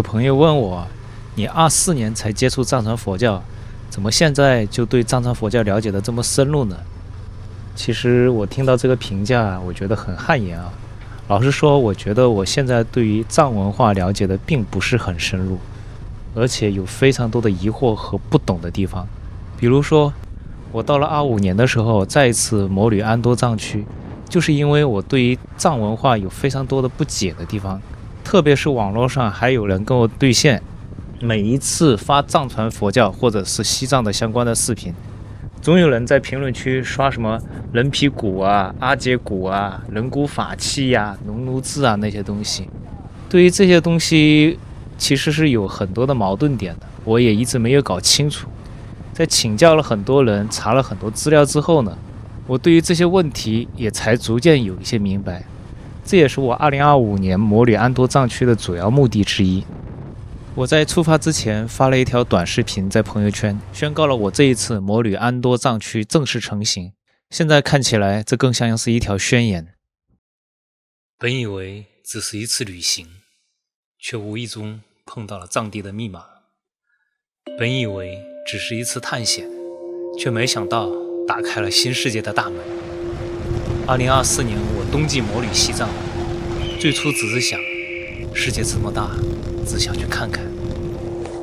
有朋友问我，你24年才接触藏传佛教，怎么现在就对藏传佛教了解的这么深入呢？其实我听到这个评价，我觉得很汗颜啊。老实说，我觉得我现在对于藏文化了解的并不是很深入，而且有非常多的疑惑和不懂的地方。比如说，我到了25年的时候，再一次摩旅安多藏区，就是因为我对于藏文化有非常多的不解的地方，特别是网络上还有人跟我对线，每一次发藏传佛教或者是西藏的相关的视频，总有人在评论区刷什么人皮鼓啊、阿姐鼓啊、人骨法器呀、农奴字啊那些东西。对于这些东西，其实是有很多的矛盾点的，我也一直没有搞清楚。在请教了很多人，查了很多资料之后呢，我对于这些问题也才逐渐有一些明白。这也是我2025年摩旅安多藏区的主要目的之一。我在出发之前发了一条短视频在朋友圈，宣告了我这一次摩旅安多藏区正式成行。现在看起来，这更像是一条宣言。本以为只是一次旅行，却无意中碰到了藏地的密码。本以为只是一次探险，却没想到打开了新世界的大门。2024年我冬季摩旅西藏，最初只是想世界这么大，只想去看看，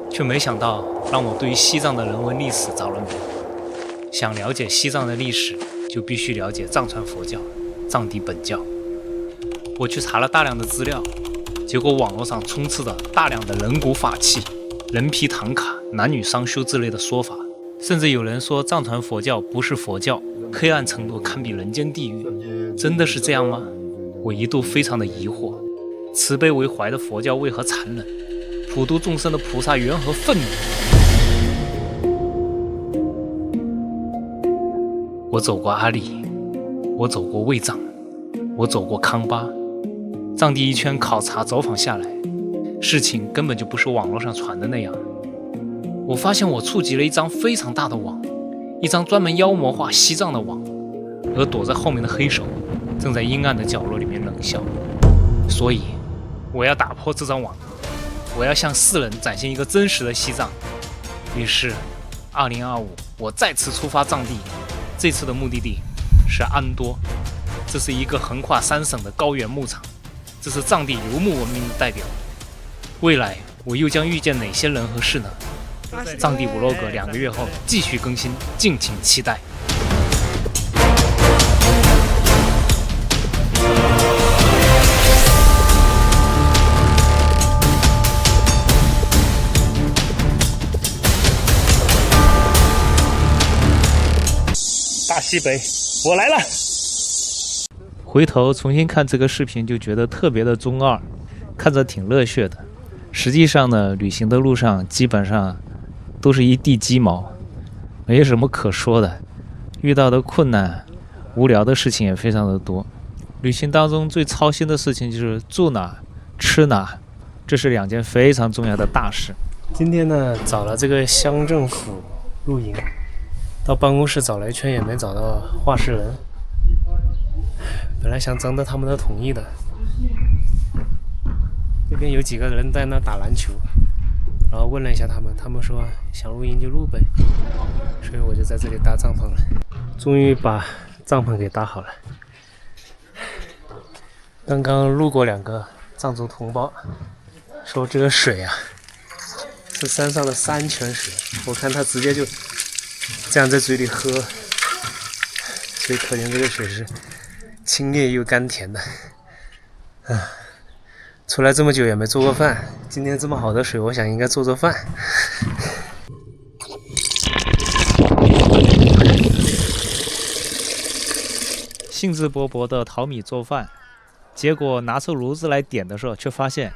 却没想到让我对于西藏的人文历史着了迷。想了解西藏的历史，就必须了解藏传佛教、藏地本教。我去查了大量的资料，结果网络上充斥着大量的人骨法器、人皮唐卡、男女双修之类的说法，甚至有人说藏传佛教不是佛教，黑暗程度堪比人间地狱。真的是这样吗？我一度非常的疑惑，慈悲为怀的佛教为何残忍？普度众生的菩萨缘何愤怒？我走过阿里，我走过卫藏，我走过康巴，藏地一圈考察走访下来，事情根本就不是网络上传的那样。我发现我触及了一张非常大的网，一张专门妖魔化西藏的网，而躲在后面的黑手正在阴暗的角落里面冷笑。所以我要打破这张网，我要向世人展现一个真实的西藏。于是2025我再次出发藏地，这次的目的地是安多。这是一个横跨3省的高原牧场，这是藏地游牧文明的代表。未来我又将遇见哪些人和事呢？藏地 vlog 2个月后继续更新，敬请期待。大西北，我来了！回头重新看这个视频，就觉得特别的中二，看着挺热血的。实际上呢，旅行的路上基本上都是一地鸡毛，没什么可说的。遇到的困难、无聊的事情也非常的多。旅行当中最操心的事情就是住哪、吃哪，这是2件非常重要的大事。今天呢，找了这个乡政府露营，到办公室找了一圈也没找到话事人，本来想征得他们的同意的。那边有几个人在那打篮球，然后问了一下他们说想露营就露呗，所以我就在这里搭帐篷了。终于把帐篷给搭好了。刚刚路过2个藏族同胞，说这个水啊是山上的山泉水，我看他直接就这样在嘴里喝，所以可见这个水是清冽又甘甜的。出来这么久也没做过饭，今天这么好的水，我想应该做做饭。兴致勃勃的淘米做饭，结果拿出炉子来点的时候，却发现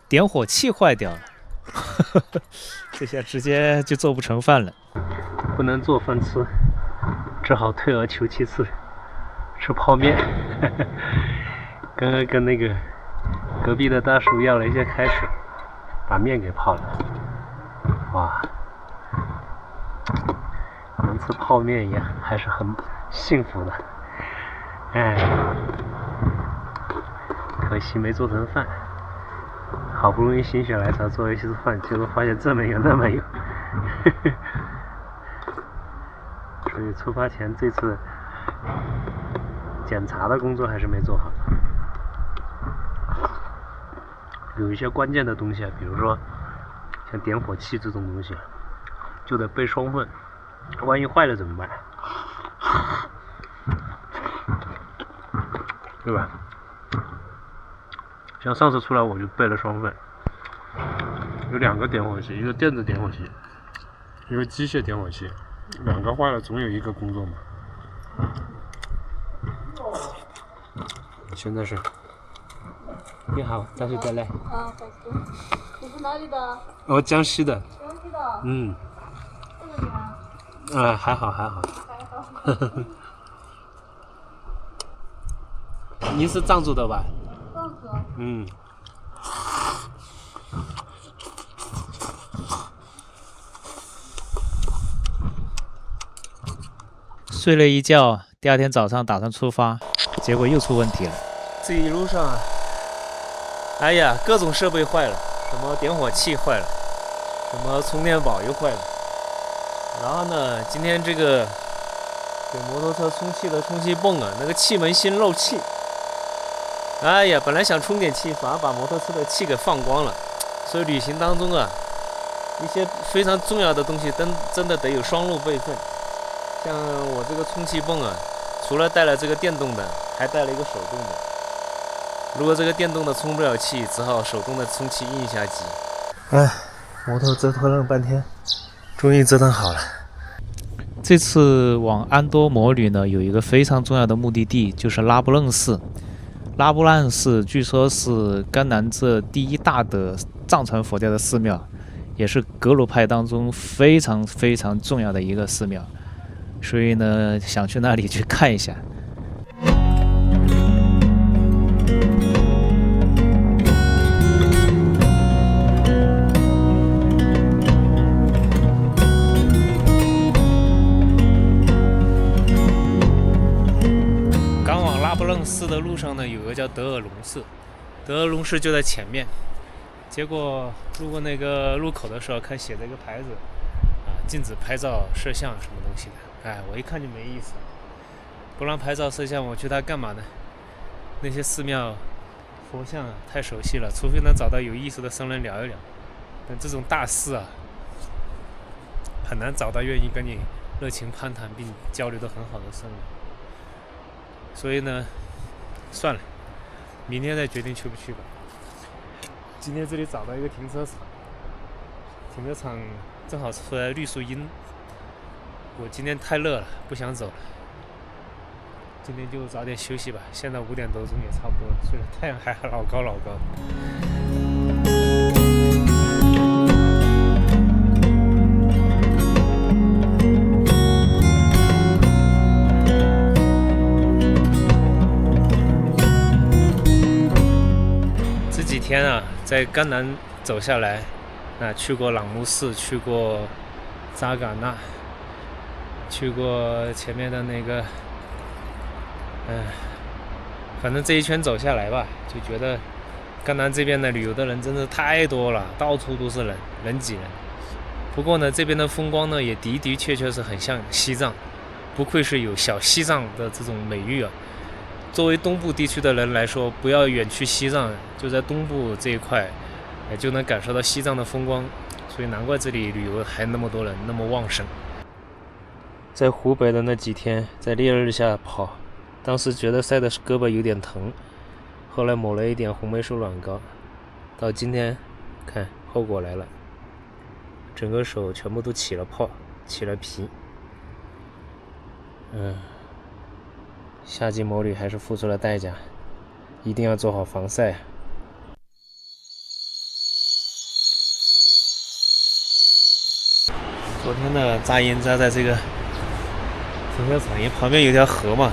点火器坏掉了。这下直接就做不成饭了，不能做饭吃，只好退而求其次，吃泡面。刚刚跟那个隔壁的大叔要了一些开水，把面给泡了。哇，能吃泡面也还是很幸福的。可惜没做成饭。好不容易心血来潮做一次饭，结果发现这么油那么油。所以出发前这次检查的工作还是没做好。有一些关键的东西啊，比如说像点火器这种东西，就得备双份，万一坏了怎么办？对吧？像上次出来我就备了双份，有2个点火器，一个电子点火器，一个机械点火器，2个坏了总有一个工作嘛。现在是。你好，早睡再来。啊，好的。你是哪里的？我江西的。江西的。嗯。这么远？还好。还好。你是藏族的吧？藏族。嗯。睡了一觉，第2天早上打算出发，结果又出问题了。这一路上啊，哎呀，各种设备坏了，什么点火器坏了，什么充电宝又坏了。然后呢，今天这个给摩托车充气的充气泵啊，那个气门芯漏气。哎呀，本来想充点气，反而把摩托车的气给放光了。所以旅行当中啊，一些非常重要的东西真的得有双路备份。像我这个充气泵啊，除了带了这个电动的，还带了一个手动的。如果这个电动的充不了气，只好手动的充气印一下机。哎，摩托折腾了半天，终于折腾好了。这次往安多摩旅呢，有一个非常重要的目的地，就是拉卜楞寺。拉卜楞寺据说是甘南这第1大的藏传佛教的寺庙，也是格鲁派当中非常重要的一个寺庙，所以呢，想去那里去看一下。寺的路上呢，有个叫德尔隆寺，德尔隆寺就在前面。结果路过那个路口的时候，看写着一个牌子，禁止拍照、摄像什么东西的。哎，我一看就没意思，不让拍照、摄像，我去它干嘛呢？那些寺庙、佛像太熟悉了，除非能找到有意思的僧人聊一聊。但这种大寺啊，很难找到愿意跟你热情攀谈并交流的很好的僧人。所以呢，算了，明天再决定去不去吧。今天这里找到一个停车场，停车场正好出来绿树荫。我今天太热了，不想走了，今天就早点休息吧。现在5点多钟也差不多了，虽然太阳还老高。天啊，在甘南走下来，去过朗木寺，去过扎尕那，去过前面的那个，反正这一圈走下来吧，就觉得甘南这边的旅游的人真的太多了，到处都是人挤人。不过呢，这边的风光呢，也的确是很像西藏，不愧是有小西藏的这种美誉啊。作为东部地区的人来说，不要远去西藏，就在东部这一块，就能感受到西藏的风光，所以难怪这里旅游还那么多人，那么旺盛。在湖北的那几天，在烈日下跑，当时觉得晒的胳膊有点疼，后来抹了一点红霉素软膏，到今天看后果来了，整个手全部都起了泡，起了皮。夏季摩旅还是付出了代价，一定要做好防晒。昨天呢，扎营扎在这个停车场，因为旁边有条河嘛，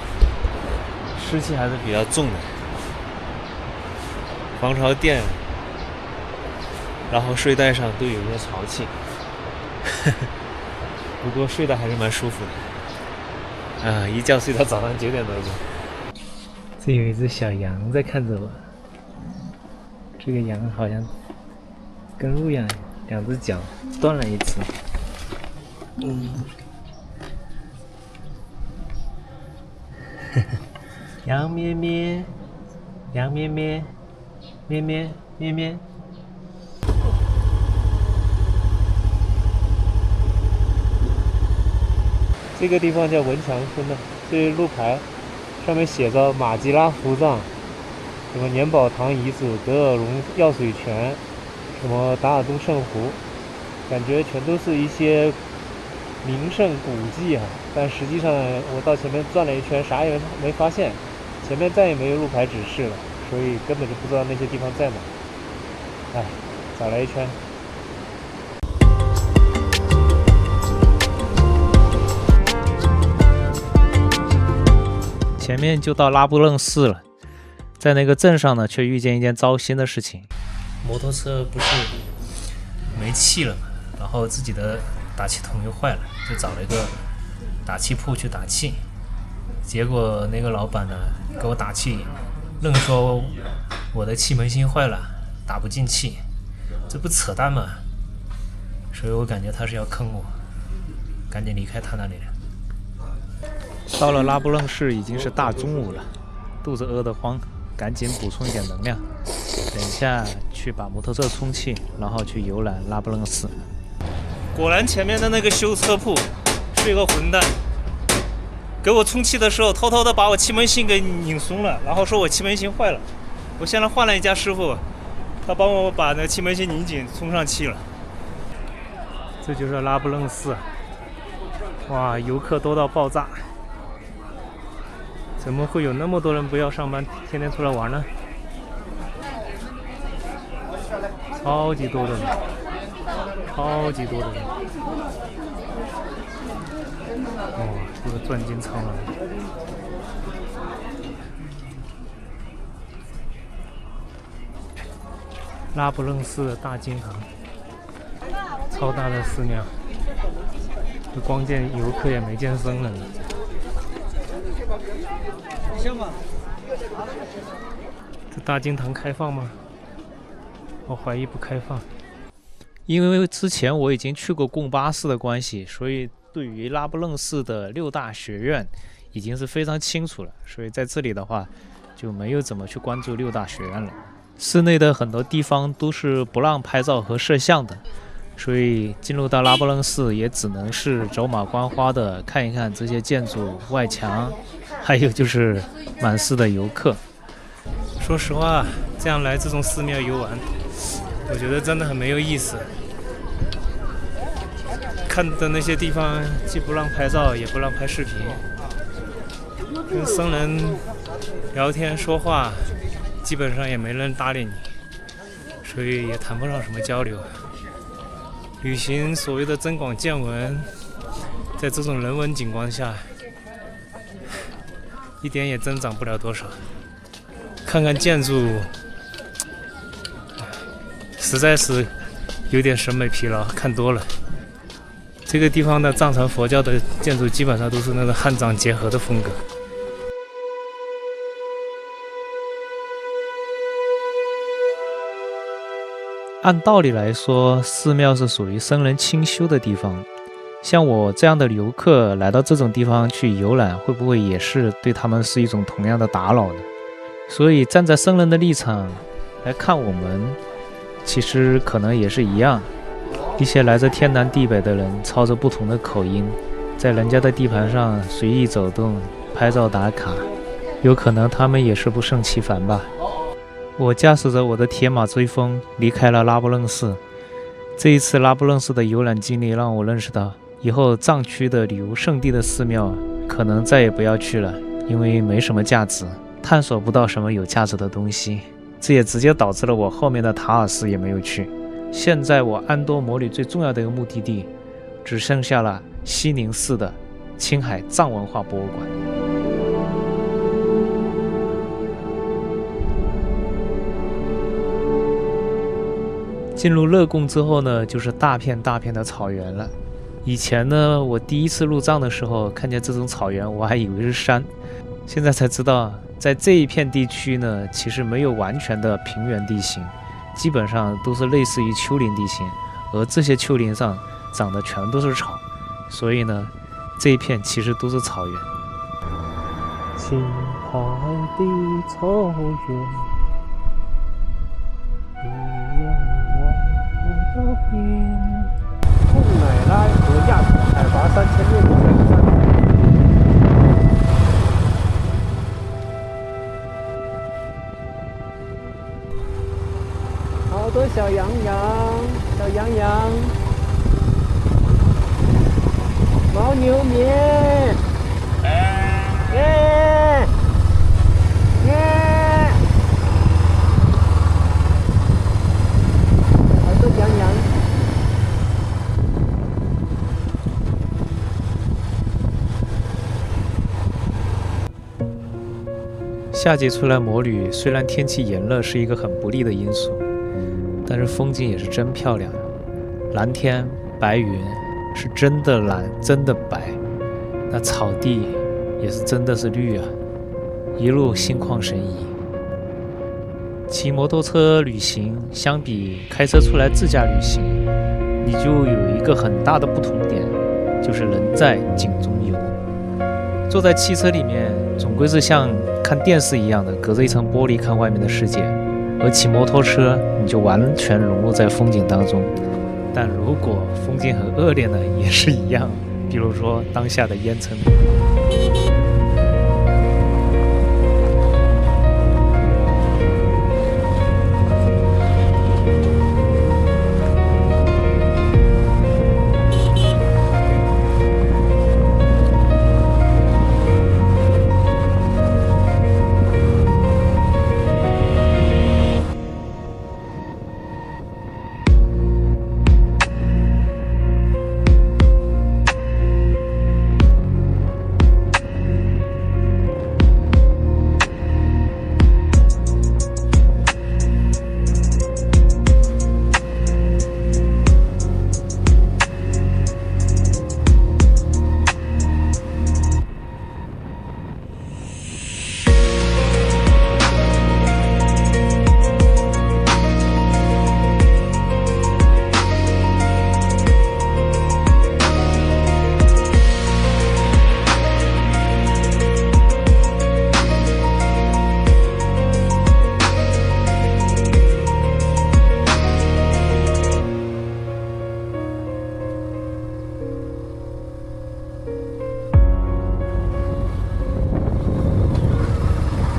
湿气还是比较重的，防潮垫，然后睡袋上都有一些潮气，不过睡得还是蛮舒服的。一觉睡到早上9点多钟。这有一只小羊在看着我，这个羊好像跟鹿一样，两只脚断了一只。羊咩咩，羊咩咩，咩咩咩咩。这个地方叫文强村的，这是路牌，上面写着马吉拉福藏，什么年宝堂遗址、德尔龙药水泉，什么达尔东圣湖，感觉全都是一些名胜古迹啊。但实际上我到前面转了一圈，啥也没发现，前面再也没有路牌指示了，所以根本就不知道那些地方在哪。哎，找了一圈。前面就到拉卜楞寺了，在那个镇上呢，却遇见一件糟心的事情。摩托车不是没气了嘛，然后自己的打气筒又坏了，就找了一个打气铺去打气。结果那个老板呢，给我打气，愣说我的气门芯坏了，打不进气，这不扯淡吗？所以我感觉他是要坑我，赶紧离开他那里了。到了拉卜楞市已经是大中午了，肚子饿得慌，赶紧补充一点能量。等一下去把摩托车充气，然后去游览拉卜楞寺。果然前面的那个修车铺是一个混蛋，给我充气的时候偷偷的把我气门芯给拧松了，然后说我气门芯坏了。我现在换了一家师傅，他帮我把那气门芯拧紧，充上气了。这就是拉卜楞寺，哇，游客多到爆炸。怎么会有那么多人不要上班，天天出来玩呢？超级多的人，超级多的人。哦，这个钻金苍狼。拉卜楞寺的大金堂，超大的寺庙，就光见游客也没见僧人了。这大金堂开放吗？我怀疑不开放，因为之前我已经去过贡巴寺的关系，所以对于拉卜楞寺的6大学院已经是非常清楚了，所以在这里的话就没有怎么去关注6大学院了。寺内的很多地方都是不让拍照和摄像的，所以进入到拉卜楞寺也只能是走马观花的看一看这些建筑外墙，还有就是满寺的游客。说实话，这样来这种寺庙游玩，我觉得真的很没有意思。看的那些地方既不让拍照，也不让拍视频，跟僧人聊天说话，基本上也没人搭理你，所以也谈不上什么交流。旅行所谓的增广见闻，在这种人文景观下，一点也增长不了多少。看看建筑，实在是有点审美疲劳，看多了。这个地方的藏传佛教的建筑基本上都是那个汉藏结合的风格。按道理来说，寺庙是属于僧人清修的地方，像我这样的游客来到这种地方去游览，会不会也是对他们是一种同样的打扰呢？所以站在僧人的立场来看我们，其实可能也是一样。一些来自天南地北的人操着不同的口音，在人家的地盘上随意走动，拍照打卡，有可能他们也是不胜其烦吧。我驾驶着我的铁马追风离开了拉卜楞寺。这一次拉卜楞寺的游览经历让我认识到，以后藏区的旅游胜地的寺庙可能再也不要去了，因为没什么价值，探索不到什么有价值的东西。这也直接导致了我后面的塔尔寺也没有去。现在我安多摩里最重要的一个目的地只剩下了西宁市的青海藏文化博物馆。进入勒贡之后呢，就是大片大片的草原了。以前呢，我第一次入藏的时候看见这种草原，我还以为是山，现在才知道在这一片地区呢，其实没有完全的平原地形，基本上都是类似于丘陵地形，而这些丘陵上长的全都是草，所以呢，这一片其实都是草原。青海的草原，一望无到边。贡乃拉河亚口，海拔3633。好多小羊羊，小羊羊，牦牛绵，耶耶，好多羊羊。夏季出来摩旅，虽然天气炎热是一个很不利的因素，但是风景也是真漂亮，蓝天白云是真的蓝真的白，那草地也是真的是绿啊，一路心旷神怡。骑摩托车旅行相比开车出来自驾旅行，你就有一个很大的不同点，就是人在景中游。坐在汽车里面总归是像看电视一样的隔着一层玻璃看外面的世界，而骑摩托车你就完全融入在风景当中。但如果风景很恶劣呢，也是一样，比如说当下的烟尘。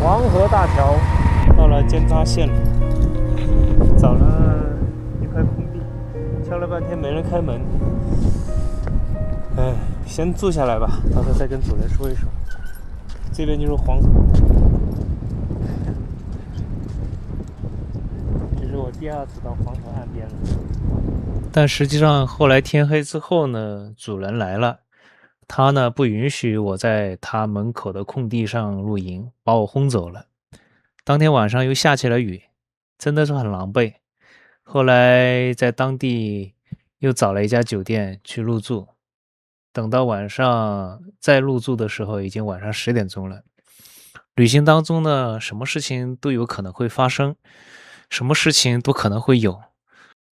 黄河大桥到了尖扎线了，找了一块空地，敲了半天没人开门。哎，先住下来吧，到时候再跟主人说一说。这边就是黄河，这是我第2次到黄河岸边了。但实际上后来天黑之后呢，主人来了，他呢不允许我在他门口的空地上露营，把我轰走了。当天晚上又下起了雨，真的是很狼狈。后来在当地又找了一家酒店去入住，等到晚上再入住的时候已经晚上10点钟了。旅行当中呢，什么事情都有可能会发生，什么事情都可能会有。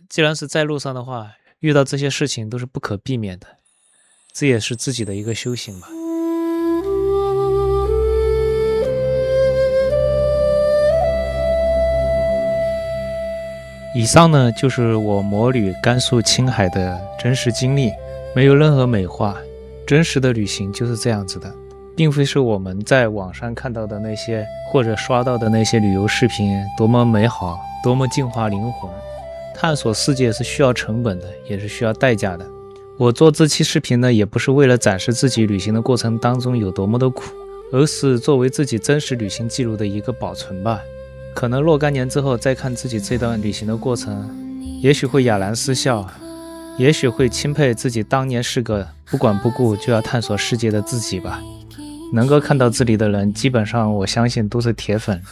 既然是在路上的话，遇到这些事情都是不可避免的，这也是自己的一个修行吧。以上呢就是我摩旅甘肃青海的真实经历，没有任何美化，真实的旅行就是这样子的，并非是我们在网上看到的那些或者刷到的那些旅游视频多么美好，多么净化灵魂。探索世界是需要成本的，也是需要代价的。我做这期视频呢，也不是为了展示自己旅行的过程当中有多么的苦，而是作为自己真实旅行记录的一个保存吧。可能若干年之后再看自己这段旅行的过程，也许会哑然失笑，也许会钦佩自己当年是个不管不顾就要探索世界的自己吧。能够看到这里的人，基本上我相信都是铁粉。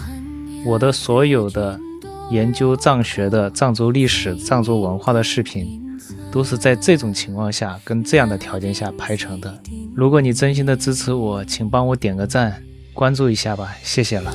我的所有的研究藏学的、藏族历史、藏族文化的视频，都是在这种情况下跟这样的条件下拍成的。如果你真心的支持我，请帮我点个赞，关注一下吧，谢谢了。